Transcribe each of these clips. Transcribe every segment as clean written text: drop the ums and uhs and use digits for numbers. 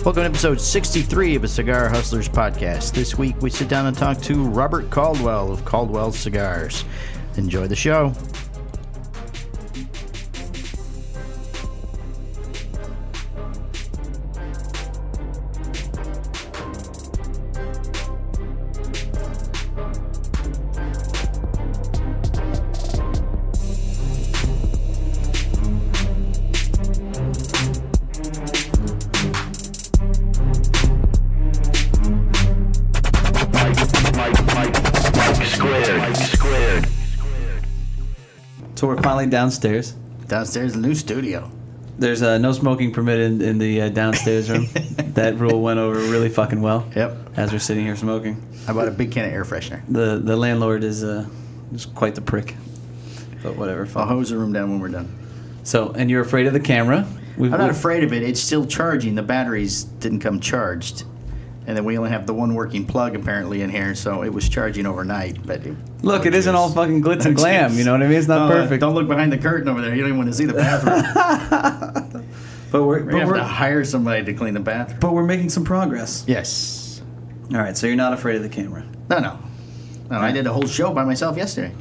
Welcome to episode 63 of the Cigar Hustlers Podcast. This week we sit down and talk to Robert Caldwell of Caldwell Cigars. Enjoy the show. So we're finally downstairs. Downstairs, the new studio. There's no smoking permitted in the downstairs room. That rule went over really fucking well. Yep. As we're sitting here smoking. I bought a big can of air freshener. The landlord is quite the prick. But whatever. I'll hose the room down when we're done. So, and you're afraid of the camera? I'm not afraid of it. It's still charging. The batteries didn't come charged. And then we only have the one working plug apparently in here, so it was charging overnight. But look, it isn't all fucking glitz and glam. You know what I mean? It's not perfect. Don't look behind the curtain over there. You don't even want to see the bathroom. But we're gonna have to hire somebody to clean the bathroom. But we're making some progress. Yes. All right. So you're not afraid of the camera? No. I did a whole show by myself yesterday.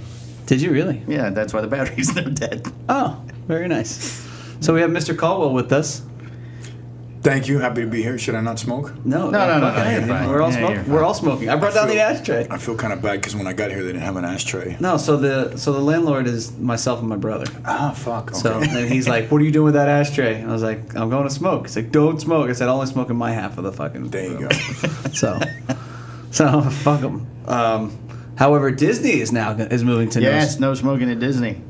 Did you really? Yeah, that's why the batteries are dead. Oh, very nice. So we have Mr. Caldwell with us. Thank you. Happy to be here. Should I not smoke? No. You're fine. We're all smoking. We're all smoking. I brought down the ashtray. I feel kind of bad because when I got here, they didn't have an ashtray. No, so the landlord is myself and my brother. Ah, fuck. Okay. So and he's like, "What are you doing with that ashtray?" I was like, "I'm going to smoke." He's like, "Don't smoke." I said, "I'll only smoke in my half of the fucking." There you room. go. So fuck him. However, Disney is moving to yes, no smoking at Disney.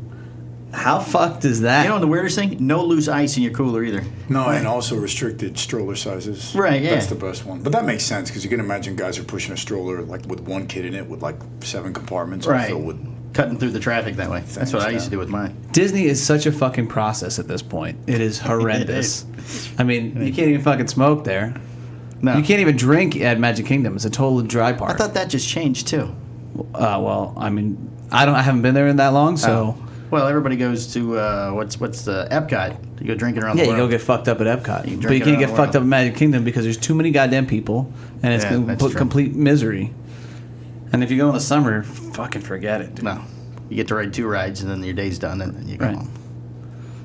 How fucked is that? You know the weirdest thing? No loose ice in your cooler either. No, and also restricted stroller sizes. Right, yeah. That's the best one. But that makes sense because you can imagine guys are pushing a stroller like with one kid in it with like 7 compartments. Right. Filled with cutting through the traffic that way. That's what I used to do with mine. Disney is such a fucking process at this point. It is horrendous. I mean, you can't even fucking smoke there. No. You can't even drink at Magic Kingdom. It's a total dry park. I thought that just changed too. Well, I mean, I haven't been there in that long, so. Oh. Well, everybody goes to what's the Epcot to go drinking around the world. Yeah, you go get fucked up at Epcot, but you drink can't around get the fucked world. up at Magic Kingdom because there's too many goddamn people, and it's Yeah, gonna that's put true. complete misery. And if you go in the summer, fucking forget it, dude. No, you get to ride 2 rides and then your day's done and then you go Right. home.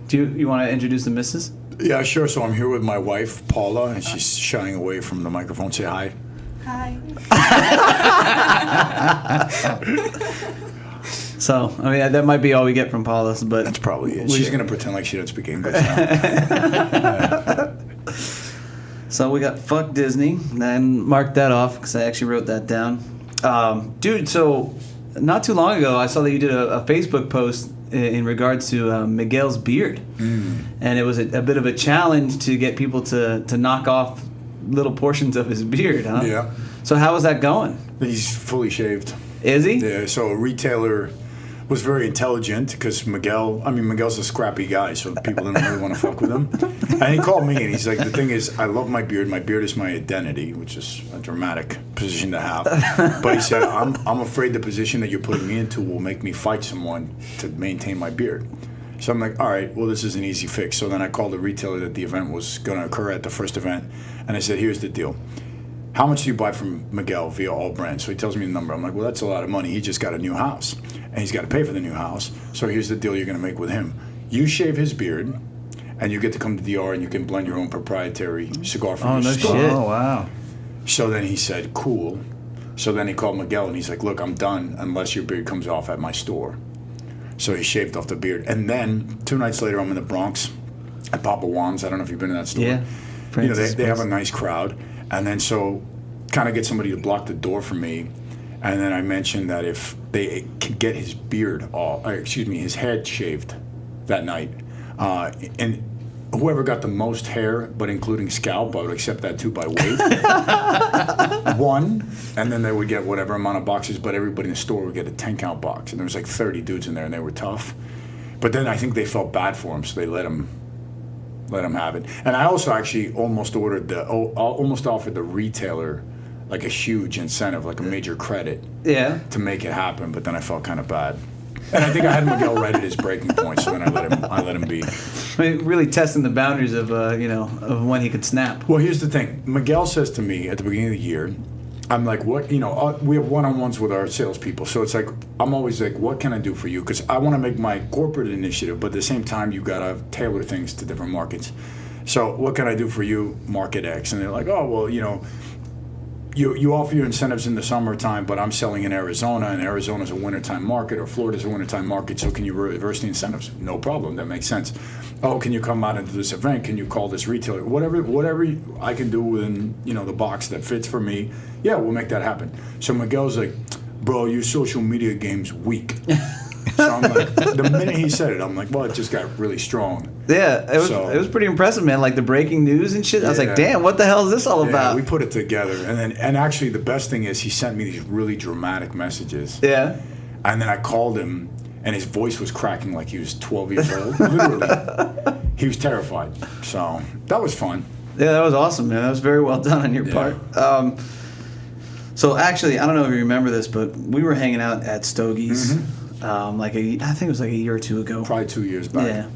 Do you want to introduce the missus? Yeah, sure. So I'm here with my wife, Paula, and she's shying away from the microphone. Say hi. Hi. So, I mean, that might be all we get from Paula's, but That's probably it. She's going to pretend like she doesn't speak English now. So we got fuck Disney, then mark that off because I actually wrote that down. Dude, so not too long ago, I saw that you did a Facebook post in regards to Miguel's beard. And it was a bit of a challenge to get people to knock off little portions of his beard, huh? Yeah. So how was that going? He's fully shaved. Is he? Yeah, so a retailer was very intelligent because Miguel's a scrappy guy, so people didn't really want to fuck with him. And he called me and he's like, the thing is, I love my beard. My beard is my identity, which is a dramatic position to have. But he said, I'm afraid the position that you're putting me into will make me fight someone to maintain my beard. So I'm like, all right, well, this is an easy fix. So then I called the retailer that the event was going to occur at, the first event, and I said, here's the deal. How much do you buy from Miguel via all brands? So he tells me the number. I'm like, well, that's a lot of money. He just got a new house, and he's got to pay for the new house. So here's the deal you're going to make with him. You shave his beard, and you get to come to DR, and you can blend your own proprietary cigar from your store. Shit. Oh, wow. So then he said, cool. So then he called Miguel, and he's like, look, I'm done unless your beard comes off at my store. So he shaved off the beard. And then 2 nights later, I'm in the Bronx at Papa Juan's. I don't know if you've been to that store. Yeah. You know, they have a nice crowd. And then so kind of get somebody to block the door for me. And then I mentioned that if they could get his beard off, his head shaved that night, and whoever got the most hair, but including scalp, I would accept that too by weight. One, and then they would get whatever amount of boxes, but everybody in the store would get a 10-count box. And there was like 30 dudes in there, and they were tough. But then I think they felt bad for him, so they let him have it. And I also actually almost offered the retailer like a huge incentive, like a major credit, Yeah. to make it happen. But then I felt kind of bad. And I think I had Miguel right at his breaking point, so then I let him be. I mean, really testing the boundaries of of when he could snap. Well, here's the thing. Miguel says to me at the beginning of the year, I'm like, what, we have one-on-ones with our salespeople. So it's like, I'm always like, what can I do for you? Because I want to make my corporate initiative, but at the same time, you got to tailor things to different markets. So what can I do for you, market X? And they're like, oh, well, you offer your incentives in the summertime, but I'm selling in Arizona, and Arizona's a wintertime market, or Florida's a wintertime market, so can you reverse the incentives? No problem, that makes sense. Oh, can you come out into this event? Can you call this retailer? Whatever I can do within, the box that fits for me, yeah, we'll make that happen. So Miguel's like, bro, your social media game's weak. So I'm like, the minute he said it, I'm like, well, it just got really strong. Yeah, it was pretty impressive, man. Like the breaking news and shit. I was like, damn, what the hell is this all about? We put it together, and actually the best thing is he sent me these really dramatic messages. Yeah. And then I called him, and his voice was cracking like he was 12 years old. Literally, he was terrified. So that was fun. Yeah, that was awesome, man. That was very well done on your part. So actually, I don't know if you remember this, but we were hanging out at Stogie's. Mm-hmm. I think it was like a year or two ago. Probably 2 years back. Yeah.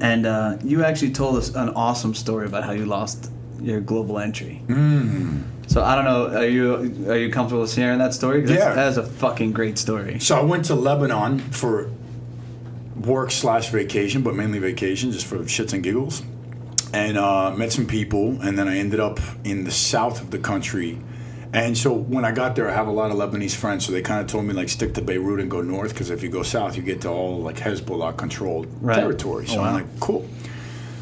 And you actually told us an awesome story about how you lost your global entry. So I don't know, are you comfortable with sharing that story? Yeah. That is a fucking great story. So I went to Lebanon for work/vacation, but mainly vacation, just for shits and giggles. And met some people, and then I ended up in the south of the country. And so when I got there, I have a lot of Lebanese friends, so they kind of told me, like, stick to Beirut and go north, because if you go south, you get to all, like, Hezbollah-controlled territory. So I'm like, cool.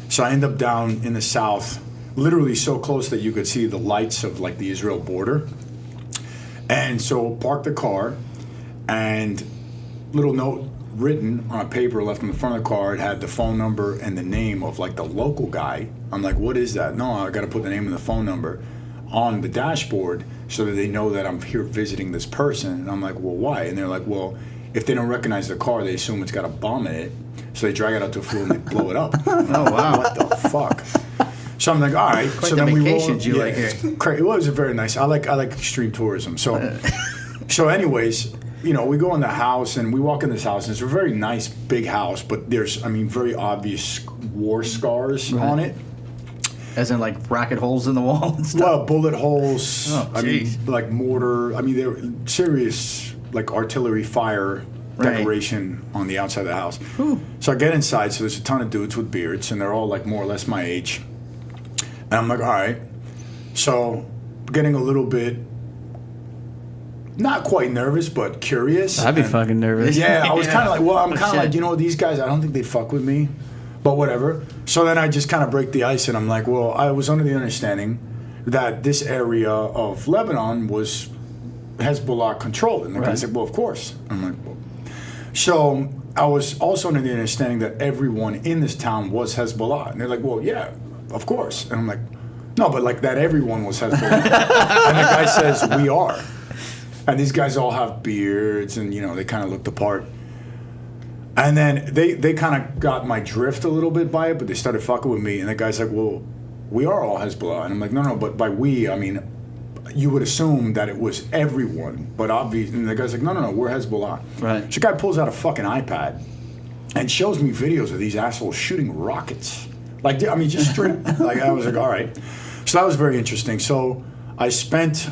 So I end up down in the south, literally so close that you could see the lights of, like, the Israel border. And so parked the car, and little note written on a paper left in the front of the car. It had the phone number and the name of, like, the local guy. I'm like, what is that? No, I got to put the name and the phone number on the dashboard so that they know that I'm here visiting this person. And I'm like, well, why? And they're like, well, if they don't recognize the car, they assume it's got a bomb in it. So they drag it out to a field and they blow it up. Oh, wow. What the fuck? So I'm like, all right. Quite so the then vacation we you like here. Well, it was a very nice. I like extreme tourism. So, anyways, we go in the house and we walk in this house, and it's a very nice big house, but there's, very obvious war scars on it. As in, like, rocket holes in the wall and stuff? Well, bullet holes. Oh, like mortar. They're serious, like, artillery fire decoration on the outside of the house. Ooh. So I get inside, so there's a ton of dudes with beards, and they're all, like, more or less my age. And I'm like, all right. So getting a little bit, not quite nervous, but curious. I'd be fucking nervous. Yeah, I was kind of like, well, I'm kind of shit. like, these guys, I don't think they'd fuck with me. But whatever. So then I just kind of break the ice, and I'm like, well, I was under the understanding that this area of Lebanon was Hezbollah controlled. And the guy said, well, of course. I'm like, well. So I was also under the understanding that everyone in this town was Hezbollah. And they're like, well, yeah, of course. And I'm like, no, but like that everyone was Hezbollah. And the guy says, we are. And these guys all have beards, and, they kind of look the part. And then they kind of got my drift a little bit by it, but they started fucking with me. And the guy's like, well, we are all Hezbollah. And I'm like, no, but by we, I mean, you would assume that it was everyone. But obviously, and the guy's like, no, we're Hezbollah. Right. So the guy pulls out a fucking iPad and shows me videos of these assholes shooting rockets. Like, just straight, like, I was like, all right. So that was very interesting. So I spent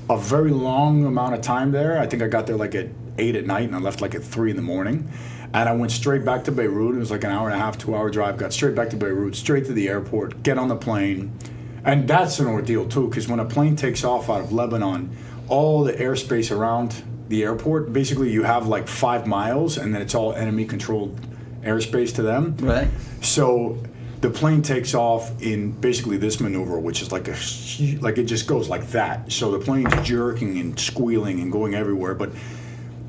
a very long amount of time there. I think I got there like at 8 at night, and I left like at 3 in the morning. And I went straight back to Beirut. It was like an hour and a half, 2-hour drive. Got straight back to Beirut, straight to the airport, get on the plane. And that's an ordeal, too, because when a plane takes off out of Lebanon, all the airspace around the airport, basically you have like 5 miles, and then it's all enemy-controlled airspace to them. Right. So the plane takes off in basically this maneuver, which is like it just goes like that. So the plane's jerking and squealing and going everywhere, but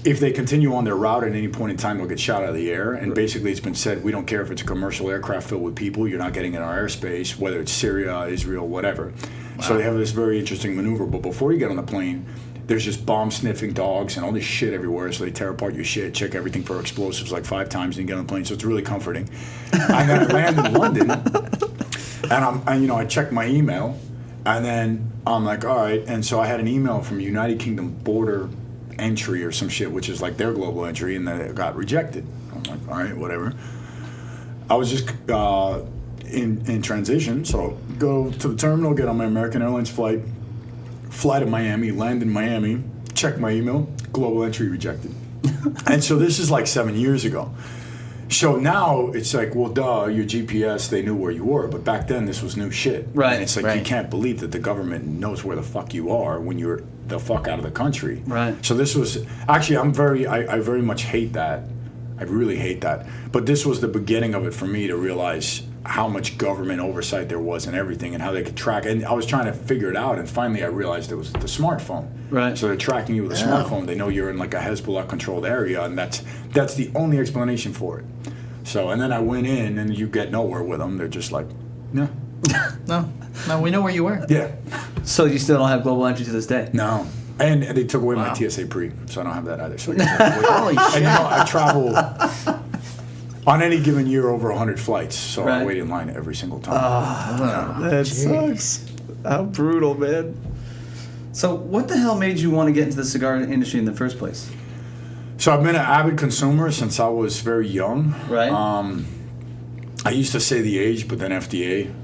if they continue on their route at any point in time, they'll get shot out of the air. And basically it's been said, we don't care if it's a commercial aircraft filled with people, you're not getting in our airspace, whether it's Syria, Israel, whatever. Wow. So they have this very interesting maneuver. But before you get on the plane, there's just bomb-sniffing dogs and all this shit everywhere. So they tear apart your shit, check everything for explosives like 5 times, and you get on the plane. So it's really comforting. And then I land in London, and I checked my email, and then I'm like, all right. And so I had an email from United Kingdom border entry or some shit, which is like their global entry, and then it got rejected. I'm like, all right, whatever. I was just in transition, so go to the terminal, get on my American Airlines flight, fly to Miami, land in Miami, check my email, global entry rejected. And so this is like 7 years ago. So now it's like, well, duh, your GPS, they knew where you were. But back then, this was new shit. Right. And it's like, you can't believe that the government knows where the fuck you are when you're the fuck out of the country. Right. So this was, actually, I very much hate that. I really hate that. But this was the beginning of it for me to realize how much government oversight there was and everything and how they could track. And I was trying to figure it out, and finally I realized it was the smartphone. Right. So they're tracking you with a smartphone. They know you're in like a Hezbollah-controlled area, and that's the only explanation for it. So, and then I went in, and you get nowhere with them. They're just like, no. No, we know where you were. Yeah. So you still don't have global entry to this day? No. And they took away my TSA pre, so I don't have that either. So Holy shit. and I travel on any given year over 100 flights, so I wait in line every single time. That sucks. How brutal, man. So what the hell made you want to get into the cigar industry in the first place? So I've been an avid consumer since I was very young. Right. I used to say the age, but then FDA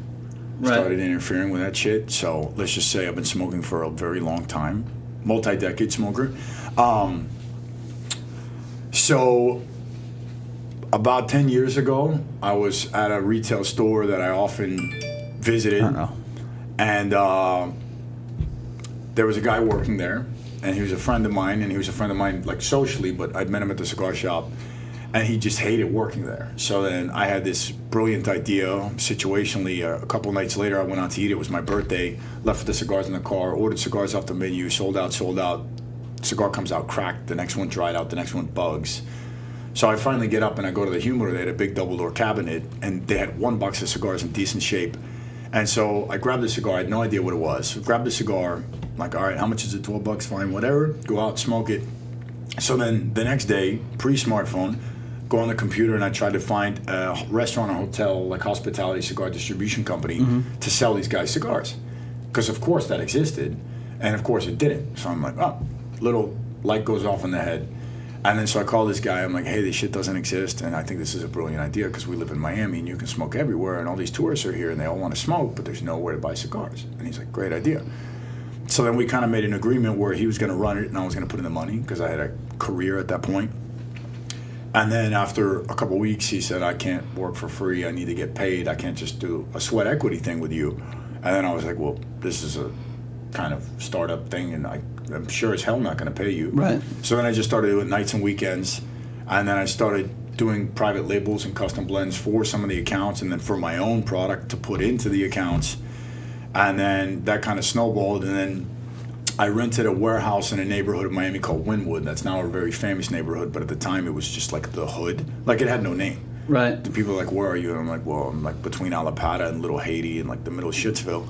started interfering with that shit. So let's just say I've been smoking for a very long time. Multi-decade smoker. So about 10 years ago, I was at a retail store that I often visited. And there was a guy working there, and he was a friend of mine, and he was a friend of mine like socially, but I'd met him at the cigar shop, and he just hated working there. So then I had this brilliant idea, situationally, a couple nights later I went out to eat. It was my birthday, left the cigars in the car, ordered cigars off the menu, sold out. Cigar comes out cracked, the next one dried out, the next one bugs. So I finally get up and I go to the humidor. They had a big double door cabinet, and they had one box of cigars in decent shape. And so I grabbed the cigar. I had no idea what it was. Grabbed the cigar. I'm like, all right, how much is it? $12? Fine, whatever. Go out, smoke it. So then the next day, pre-smartphone, go on the computer, and I tried to find a restaurant or hotel, like hospitality cigar distribution company, to sell these guys cigars. Because of course that existed, and of course it didn't. So I'm like, oh, little light goes off in the head. And then so I call this guy, I'm like, hey, this shit doesn't exist, and I think this is a brilliant idea because we live in Miami and you can smoke everywhere, and all these tourists are here and they all want to smoke, but there's nowhere to buy cigars. And he's like, great idea. So then we kind of made an agreement where he was going to run it and I was going to put in the money because I had a career at that point. And then after a couple of weeks, he said, I can't work for free. I need to get paid. I can't just do a sweat equity thing with you. And then I was like, well, this is a kind of startup thing, and I'm sure as hell not going to pay you. Right. So then I just started doing nights and weekends, and then I started doing private labels and custom blends for some of the accounts, and then for my own product to put into the accounts. And then that kind of snowballed, and then I rented a warehouse in a neighborhood of Miami called Wynwood. That's now a very famous neighborhood, but at the time it was just like the hood. Like it had no name. Right. The people are like, where are you? And I'm like, well, I'm like between Alapata and Little Haiti and like the middle of Shittsville.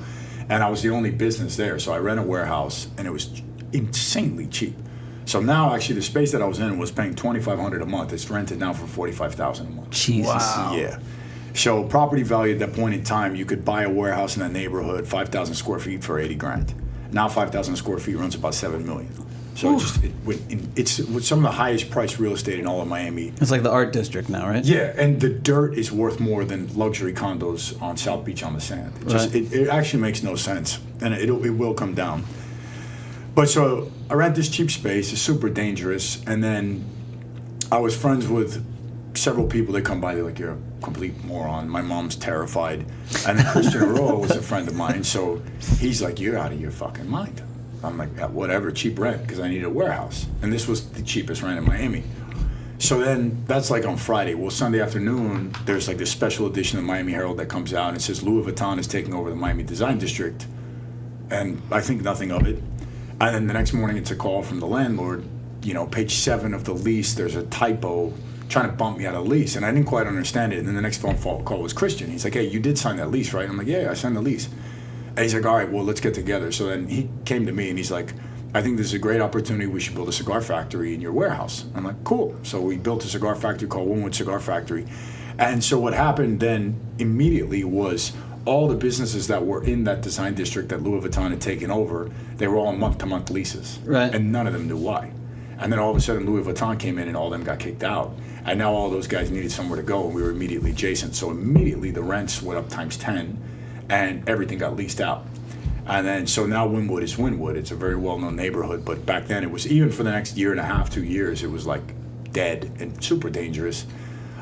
And I was the only business there. So I rent a warehouse, and it was insanely cheap. So now actually the space that I was in was paying $2,500 a month. It's rented now for $45,000 a month. Jesus. Wow. Yeah. So property value at that point in time, you could buy a warehouse in that neighborhood, 5,000 square feet for $80,000. Now 5,000 square feet runs about $7 million. So it's with some of the highest priced real estate in all of Miami. It's like the art district now, right? Yeah, and the dirt is worth more than luxury condos on South Beach on the sand. It actually makes no sense, and it will come down. But so I rent this cheap space. It's super dangerous, and then I was friends with several people. They come by, they're like, you're a complete moron. My mom's terrified. And then Christian Aroa was a friend of mine, so he's like, you're out of your fucking mind. I'm like, yeah, whatever, cheap rent, because I needed a warehouse. And this was the cheapest rent in Miami. So then that's like on Friday. Well, Sunday afternoon, there's like this special edition of Miami Herald that comes out, and it says Louis Vuitton is taking over the Miami Design District. And I think nothing of it. And then the next morning, it's a call from the landlord. You know, page 7 of the lease, there's a typo trying to bump me out of the lease. And I didn't quite understand it. And then the next phone call was Christian. He's like, hey, you did sign that lease, right? I'm like, yeah, I signed the lease. And he's like, all right, well, let's get together. So then he came to me and he's like, I think this is a great opportunity. We should build a cigar factory in your warehouse. I'm like, cool. So we built a cigar factory called Wynwood Cigar Factory. And so what happened then immediately was all the businesses that were in that design district that Louis Vuitton had taken over, they were all on month-to-month leases. Right. And none of them knew why. And then all of a sudden Louis Vuitton came in and all of them got kicked out. And now all those guys needed somewhere to go, and we were immediately adjacent. So immediately the rents went up times 10, and everything got leased out. And then, so now Wynwood is Wynwood. It's a very well-known neighborhood, but back then it was, even for the next year and a half, 2 years, it was like dead and super dangerous.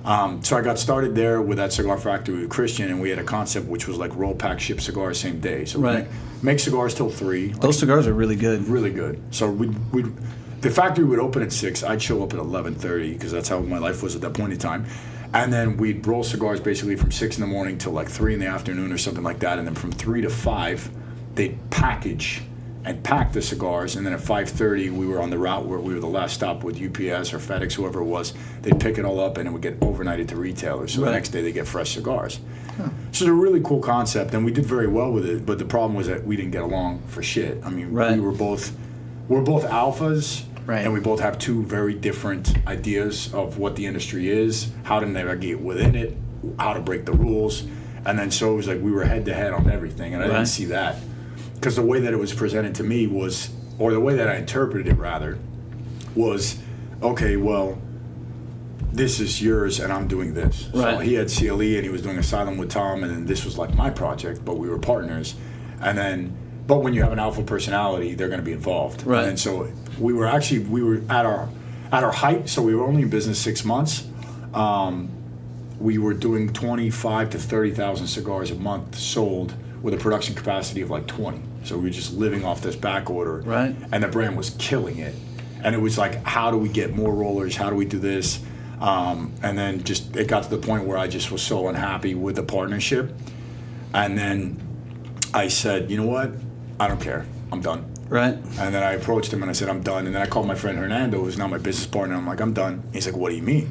So I got started there with that cigar factory with Christian, and we had a concept which was like roll, pack, ship cigars same day. So Right. we make cigars till 3. Those cigars are really good. Really good. So the factory would open at 6. I'd show up at 11:30 because that's how my life was at that point in time. And then we'd roll cigars basically from 6 in the morning till like 3 in the afternoon or something like that. And then from 3 to 5, they'd package and pack the cigars. And then at 5:30, we were on the route where we were the last stop with UPS or FedEx, whoever it was. They'd pick it all up and it would get overnighted to retailers. So Right. the next day they get fresh cigars. So it's a really cool concept, and we did very well with it. But the problem was that we didn't get along for shit. I mean, Right. we're both alphas. Right. And we both have two very different ideas of what the industry is, how to navigate within it, how to break the rules. And then so it was like we were head to head on everything. And I Right. didn't see that. Because the way that it was presented to me was, or the way that I interpreted it rather, was, okay, well, this is yours and I'm doing this. Right. So he had CLE and he was doing Asylum with Tom, and then this was like my project, but we were partners. And then, but when you have an alpha personality, they're going to be involved. Right. And so we were at our height, so we were only in business 6 months. We were doing 25 to 30,000 cigars a month sold with a production capacity of like 20. So we were just living off this back order. Right. And the brand was killing it. And it was like, how do we get more rollers? How do we do this? And then just it got to the point where I just was so unhappy with the partnership. And then I said, you know what? I don't care. I'm done. Right. And then I approached him and I said, I'm done. And then I called my friend Hernando, who's now my business partner. I'm like, I'm done. He's like, what do you mean?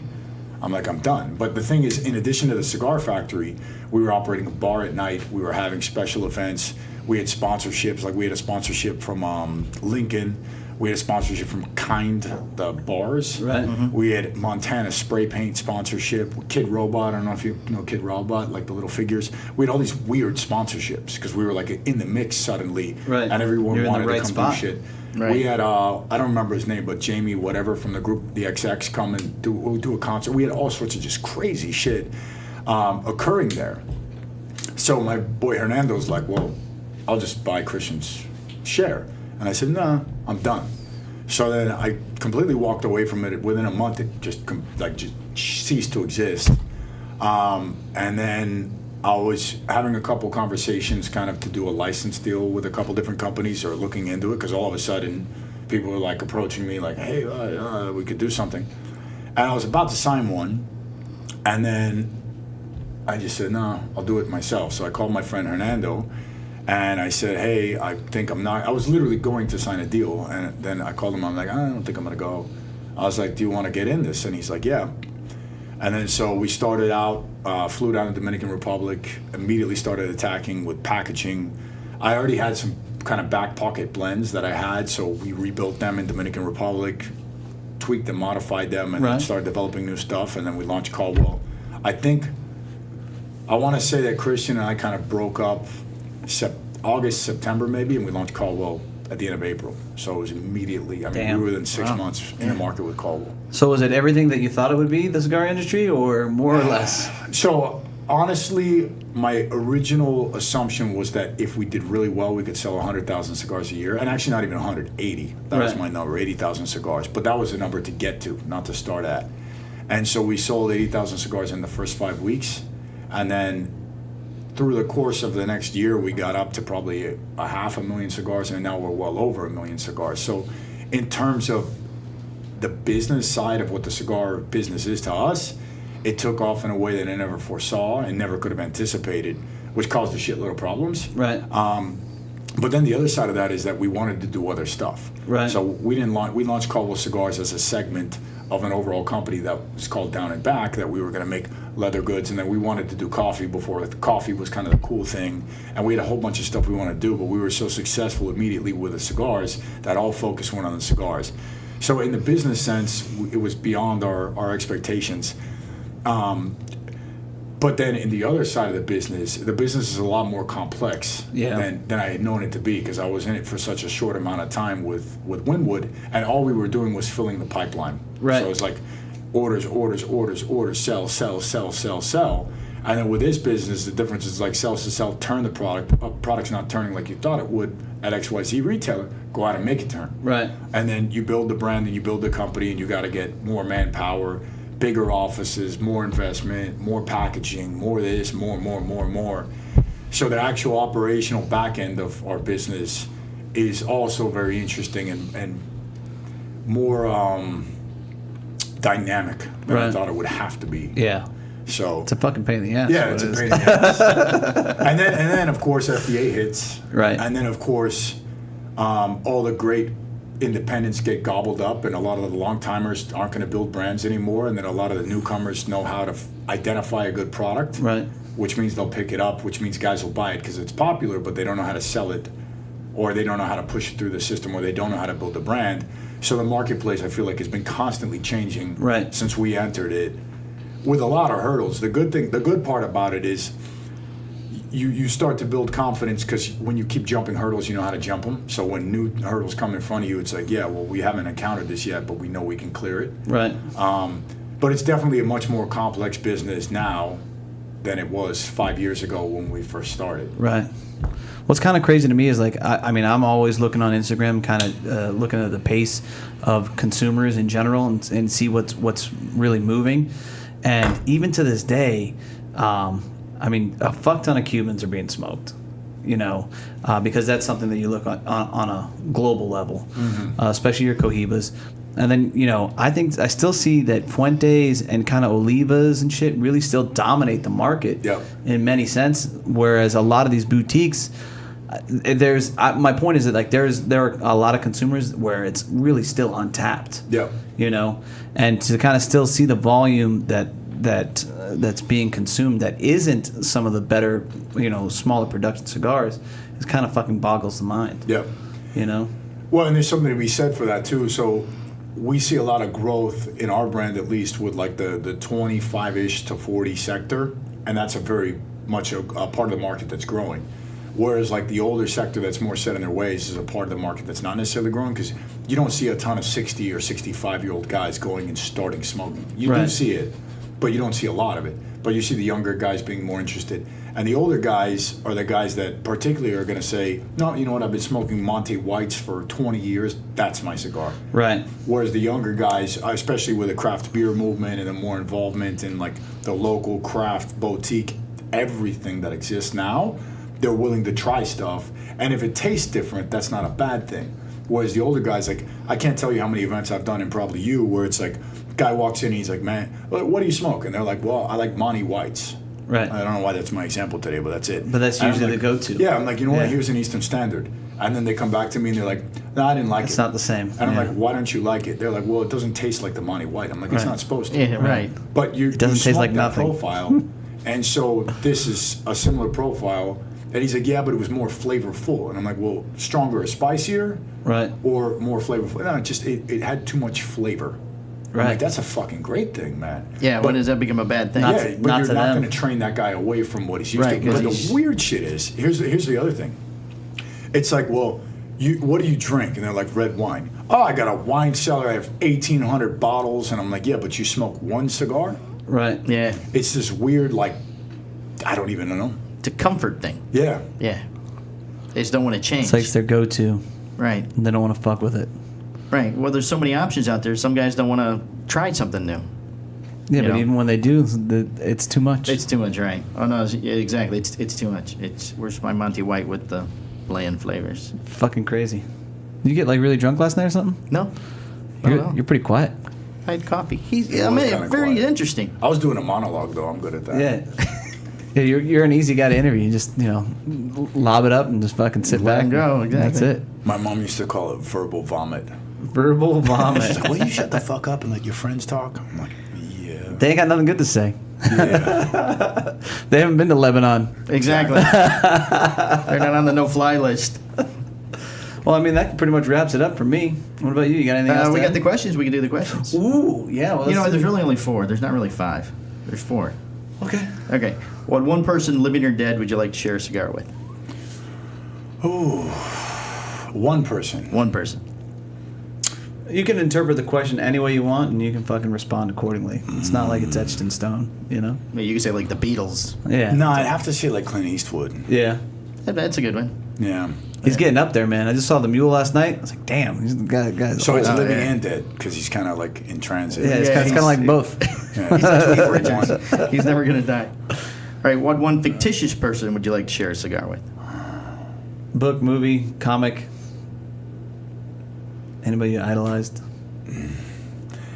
I'm like, I'm done. But the thing is, in addition to the cigar factory, we were operating a bar at night. We were having special events. We had sponsorships. Like we had a sponsorship from Lincoln. We had a sponsorship from Kind, the bars. Right. Mm-hmm. We had Montana spray paint sponsorship. Kid Robot, I don't know if you know Kid Robot, like the little figures. We had all these weird sponsorships because we were like in the mix suddenly. Right. And everyone You're in the wanted right to come spot. do shit. Right. We had, I don't remember his name, but Jamie whatever from the group, the XX, come and do a concert. We had all sorts of just crazy shit occurring there. So my boy Hernando's like, well, I'll just buy Christian's share. And I said, no, I'm done. So then I completely walked away from it. Within a month, it just ceased to exist. And then I was having a couple conversations kind of to do a license deal with a couple different companies or looking into it, because all of a sudden people were like approaching me like, hey, we could do something. And I was about to sign one, and then I just said, no, I'll do it myself. So I called my friend Hernando, and I said, hey, I think I'm not, I was literally going to sign a deal. And then I called him, I'm like, I don't think I'm going to go. I was like, do you want to get in this? And he's like, yeah. And then so we started out, flew down to Dominican Republic, immediately started attacking with packaging. I already had some kind of back pocket blends that I had, so we rebuilt them in Dominican Republic, tweaked them, modified them, and then started developing new stuff. And then we launched Caldwell. I want to say that Christian and I kind of broke up August, September maybe, and we launched Caldwell at the end of April. So it was immediately, we were within 6 months in the market with Caldwell. So was it everything that you thought it would be, the cigar industry, or more or less? So honestly, my original assumption was that if we did really well, we could sell 100,000 cigars a year. And actually not even 180. That was my number, 80,000 cigars. But that was the number to get to, not to start at. And so we sold 80,000 cigars in the first 5 weeks. And then through the course of the next year, we got up to probably 500,000 cigars, and now we're well over 1 million cigars. So in terms of the business side of what the cigar business is to us, it took off in a way that I never foresaw and never could have anticipated, which caused a shitload of problems. Right. But then the other side of that is that we wanted to do other stuff. Right. So we launched Caldwell Cigars as a segment of an overall company that was called Down and Back, that we were going to make leather goods, and then we wanted to do coffee before. The coffee was kind of the cool thing, and we had a whole bunch of stuff we wanted to do, but we were so successful immediately with the cigars that all focus went on the cigars. So in the business sense, it was beyond our expectations. But then in the other side of the business is a lot more complex than I had known it to be, because I was in it for such a short amount of time with Winwood, and all we were doing was filling the pipeline. Right. So it was like orders, sell. And then with this business, the difference is like sell to sell, turn the product. Product's not turning like you thought it would at XYZ retailer. Go out and make it turn. Right. And then you build the brand and you build the company, and you got to get more manpower, bigger offices, more investment, more packaging, more this, more. So the actual operational back end of our business is also very interesting and more dynamic than I thought it would have to be. Yeah. So it's a fucking pain in the ass. Yeah, it's a pain in the ass. and then of course FDA hits. Right. And then of course all the great independents get gobbled up, and a lot of the long timers aren't going to build brands anymore, and then a lot of the newcomers know how to identify a good product. Right. Which means they'll pick it up, which means guys will buy it because it's popular, but they don't know how to sell it, or they don't know how to push it through the system, or they don't know how to build a brand. So the marketplace, I feel like, has been constantly changing since we entered it, with a lot of hurdles. The good part about it is you start to build confidence, because when you keep jumping hurdles, you know how to jump them. So when new hurdles come in front of you, it's like, yeah, well, we haven't encountered this yet, but we know we can clear it. Right. But it's definitely a much more complex business now than it was 5 years ago when we first started. Right. What's kind of crazy to me is, like, I mean, I'm always looking on Instagram, kind of looking at the pace of consumers in general, and see what's really moving. And even to this day, I mean, a fuck ton of Cubans are being smoked, because that's something that you look on a global level, especially your Cohibas. And then, I still see that Fuentes and kind of Olivas and shit really still dominate the market in many sense, whereas a lot of these boutiques, my point is that, like, there are a lot of consumers where it's really still untapped. And to kind of still see the volume that's being consumed that isn't some of the better, smaller production cigars, it kind of fucking boggles the mind. Well, and there's something to be said for that too. So we see a lot of growth in our brand, at least with like the 25-ish to 40 sector, and that's a very much a part of the market that's growing. Whereas like the older sector that's more set in their ways is a part of the market that's not necessarily growing, because you don't see a ton of 60 or 65-year-old guys going and starting smoking. You do see it, but you don't see a lot of it. But you see the younger guys being more interested. And the older guys are the guys that particularly are going to say, no, you know what, I've been smoking Monte Whites for 20 years, that's my cigar. Right. Whereas the younger guys, especially with the craft beer movement and the more involvement in like the local craft boutique, everything that exists now, they're willing to try stuff. And if it tastes different, that's not a bad thing. Whereas the older guys, like, I can't tell you how many events I've done, and probably you, where it's like, guy walks in and he's like, man, what do you smoke? And they're like, well, I like Monte Whites. Right. I don't know why that's my example today, but that's it. But that's usually the go-to. Yeah, I'm like, you know what, here's an Eastern Standard. And then they come back to me and they're like, no, I didn't like it. It's not the same. And I'm like, why don't you like it? They're like, well, it doesn't taste like the Monte White. I'm like, it's not supposed to. Yeah, right. But it doesn't taste like nothing. Profile. And so this is a similar profile. And he's like, yeah, but it was more flavorful. And I'm like, well, stronger or spicier? Right. Or more flavorful? No, it had too much flavor. Right. Like, that's a fucking great thing, man. Yeah, when does that become a bad thing? But you're not going to them. train that guy away from what he's used Right, to. But the weird shit is, here's the other thing. It's like, well, what do you drink? And they're like, red wine. Oh, I got a wine cellar. I have 1,800 bottles. And I'm like, yeah, but you smoke one cigar? Right. Yeah. It's this weird, like, I don't even know. It's a comfort thing. Yeah. Yeah. They just don't want to change. It's like it's their go-to. Right. And they don't want to fuck with it. Right. Well, there's so many options out there. Some guys don't want to try something new. Yeah, but even when they do, it's too much. It's too much, right? Oh no, exactly. It's too much. Where's my Monte White with the bland flavors? Fucking crazy. Did you get like really drunk last night or something? No. You're pretty quiet. I had coffee. Very quiet. interesting. I was doing a monologue, though. I'm good at that. Yeah. Yeah, you're an easy guy to interview. You just, lob it up and just fucking sit back. And go, exactly. That's it. My mom used to call it verbal vomit. Verbal vomit. She's like, will you shut the fuck up and let your friends talk? I'm like, yeah. They ain't got nothing good to say. Yeah. They haven't been to Lebanon. Exactly. They're not on the no-fly list. Well, I mean, that pretty much wraps it up for me. What about you? You got anything else to We add? got the questions. We can do the questions. Ooh, yeah. Well, there's really only 4. There's not really 5. There's 4. Okay. Okay. What one person, living or dead, would you like to share a cigar with? Ooh, one person. One person. You can interpret the question any way you want, and you can fucking respond accordingly. It's not like it's etched in stone, you know? I mean, you could say like the Beatles. Yeah. No, I'd have to say like Clint Eastwood. Yeah. That's a good one. Yeah. He's getting up there, man. I just saw The Mule last night. I was like, damn, he's the guy. So it's living yeah. and dead because he's kind of like in transit. Yeah, it's Yeah, kind of like both. Yeah. He's like Keith Richards. He's never going to die. All right, what one fictitious person would you like to share a cigar with? Book, movie, comic. Anybody you idolized?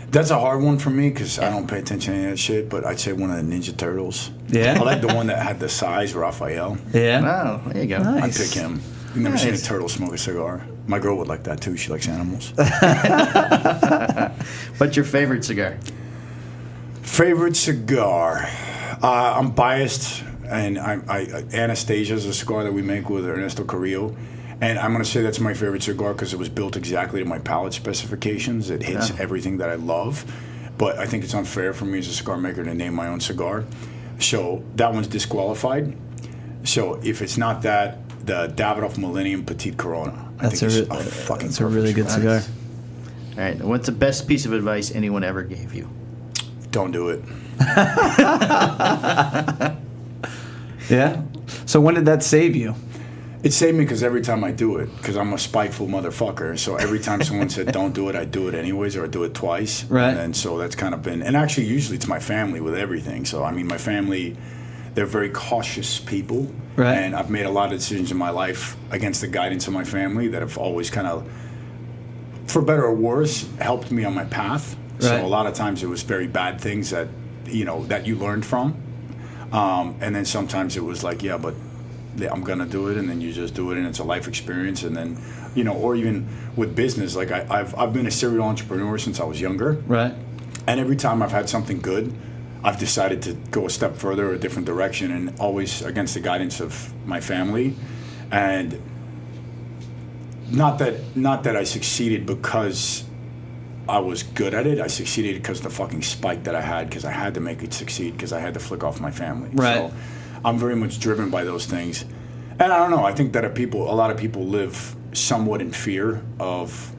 That's a hard one for me because I don't pay attention to any of that shit, but I'd say one of the Ninja Turtles. Yeah? I like the one that had the size, Raphael. Yeah. Wow, there you go. Nice. I'd pick him. You've never seen a Nice. turtle smoke a cigar. My girl would like that too. She likes animals. What's your favorite cigar? Favorite cigar? I'm biased, and Anastasia is a cigar that we make with Ernesto Carrillo. And I'm going to say that's my favorite cigar because it was built exactly to my palate specifications. It hits everything that I love. But I think it's unfair for me as a cigar maker to name my own cigar. So that one's disqualified. So if it's not that, the Davidoff Millennium Petite Corona. That's I a think it's fucking That's a really good cigar. All right, what's the best piece of advice anyone ever gave you? Don't do it. Yeah? So when did that save you? It saved me because every time I do it, because I'm a spiteful motherfucker. So every time someone said don't do it, I do it anyways, or I do it twice. Right. And so that's kind of been, and actually usually it's my family with everything. So I mean, my family, they're very cautious people. Right. And I've made a lot of decisions in my life against the guidance of my family that have always kind of, for better or worse, helped me on my path. Right. So a lot of times it was very bad things that, that you learned from. And then sometimes it was like, yeah, but I'm gonna do it, and then you just do it, and it's a life experience. And then, or even with business, like I've been a serial entrepreneur since I was younger, Right. and every time I've had something good, I've decided to go a step further, a different direction, and always against the guidance of my family. And not that I succeeded because I was good at it. I succeeded because the fucking spike that I had, because I had to make it succeed, because I had to flick off my family. Right. So I'm very much driven by those things. And I don't know, I think that a lot of people live somewhat in fear of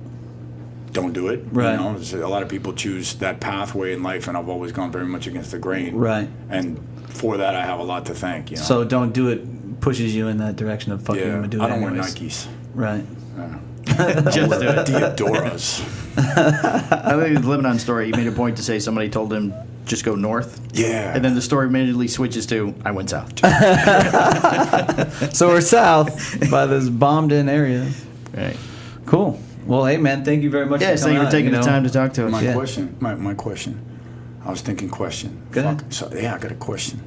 don't do it. Right. A lot of people choose that pathway in life, and I've always gone very much against the grain. Right. And for that, I have a lot to thank. So don't do it pushes you in that direction of fucking I'm gonna do it I don't anyways. wear Nikes. Right. Just do it. Diodoras. I think the Lebanon story, he made a point to say somebody told him, just go north. Yeah. And then the story immediately switches to, I went south. So we're south by this bombed-in area. Right. Cool. Well, hey, man, thank you very much Yes, for thank coming you for out, taking the time to talk to us. My Yeah. question. My question. I was thinking question. Go ahead. So, yeah, I got a question.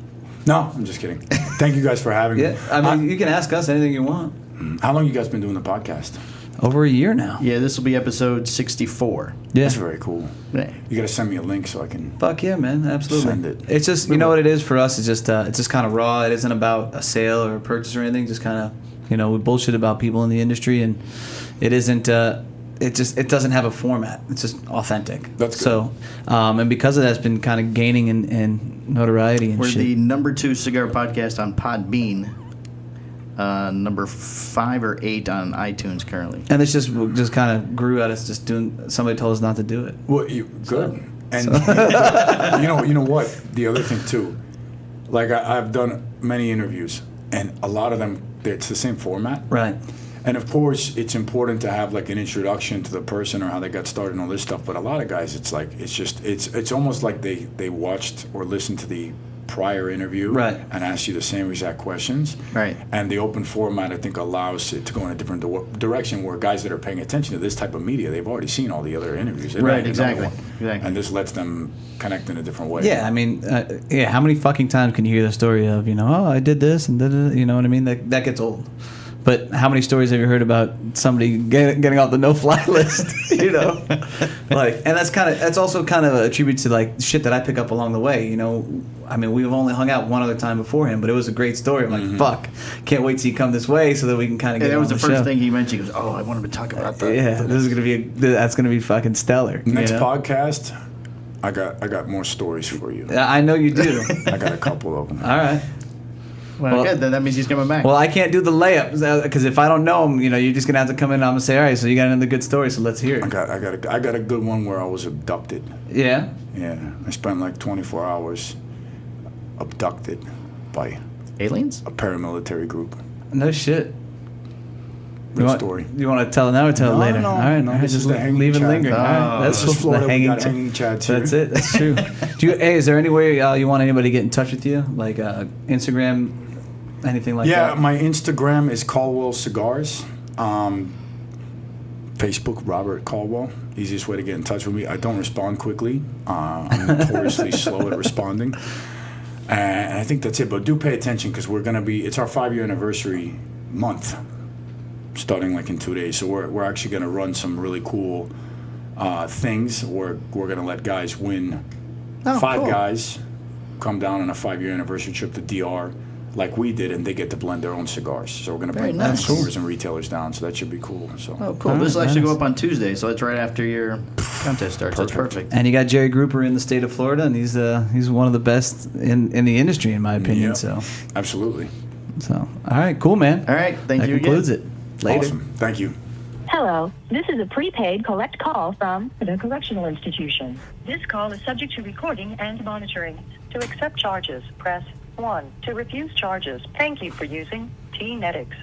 No, I'm just kidding. Thank you guys for having me. Yeah, I mean, you can ask us anything you want. How long you guys been doing the podcast? Over a year now. Yeah, this will be episode 64. Yeah. That's very cool. Yeah. You got to send me a link so I can. Fuck yeah, man. Absolutely. Send it. It's just, you know what it is for us? It's just kind of raw. It isn't about a sale or a purchase or anything. Just kind of, we bullshit about people in the industry, and it isn't, it doesn't have a format. It's just authentic. That's good. So, and because of that, it's been kind of gaining in notoriety and We're shit. the number 2 cigar podcast on Podbean. Number 5 or 8 on iTunes currently. And it's just kind of grew out of just doing. Somebody told us not to do it. Well, good. And you know what? The other thing too, like I've done many interviews, and a lot of them it's the same format. Right. And of course, it's important to have like an introduction to the person or how they got started and all this stuff. But a lot of guys, it's almost like they watched or listened to the prior interview, Right. and asked you the same exact questions. Right. And the open format, I think, allows it to go in a different direction where guys that are paying attention to this type of media, they've already seen all the other interviews. They don't Right, need exactly. another one. Exactly. And this lets them connect in a different way. Yeah, I mean, how many fucking times can you hear the story of, I did this and da-da-da, you know what I mean? That gets old. But how many stories have you heard about somebody getting off the no-fly list? And that's also kind of a tribute to like shit that I pick up along the way. I mean, we've only hung out one other time beforehand, but it was a great story. I'm like, fuck, can't wait till you come this way so that we can kind of get. Yeah, that was on the first show. thing he mentioned. He goes, "Oh, I wanted to talk about that." Yeah, this is gonna be that's gonna be fucking stellar. Next podcast, I got more stories for you. I know you do. I got a couple of them. All right. Well, good. Then that means he's coming back. Well, I can't do the layup because if I don't know him, you're just gonna have to come in and I'm gonna say, all right, so you got another good story, so let's hear it. I got a good one where I was abducted. Yeah. Yeah, I spent like 24 hours abducted by aliens? a paramilitary group. No shit. Real story. You want to tell it now or tell it later? No, all right, no, all right, this just is the hanging leave it chat. lingering. All right, that's This is cool. Florida, The we got chat. hanging chats here. That's it. That's true. Is there any way you want anybody to get in touch with you, like Instagram, anything like that? Yeah, my Instagram is Caldwell Cigars. Facebook, Robert Caldwell. Easiest way to get in touch with me. I don't respond quickly. I'm notoriously slow at responding. And I think that's it. But do pay attention because it's our 5-year anniversary month, starting like in 2 days. So we're actually going to run some really cool things. We're going to let guys win. 5 cool. guys come down on a 5-year anniversary trip to DR like we did, and they get to blend their own cigars. So we're going to bring consumers and retailers down, so that should be cool. So. Oh, cool. This will actually go up on Tuesday, so it's right after your contest starts. That's perfect. And you got Jerry Grouper in the state of Florida, and he's one of the best in the industry, in my opinion. Yep. So Absolutely. all right, cool, man. All right, thank you again. That concludes it. Later. Awesome. Thank you. Hello, this is a prepaid collect call from the correctional institution. This call is subject to recording and monitoring. To accept charges, press 1. To refuse charges, thank you for using T-Netics.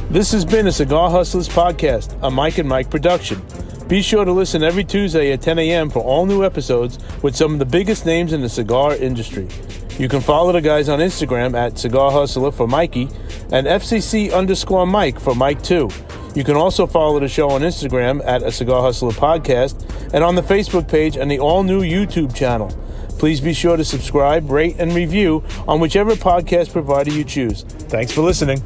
This has been a Cigar Hustlers Podcast, a Mike and Mike production. Be sure to listen every Tuesday at 10 a.m. for all new episodes with some of the biggest names in the cigar industry. You can follow the guys on Instagram at Cigar Hustler for Mikey and FCC_Mike for Mike too. You can also follow the show on Instagram at a Cigar Hustler Podcast and on the Facebook page and the all-new YouTube channel. Please be sure to subscribe, rate, and review on whichever podcast provider you choose. Thanks for listening.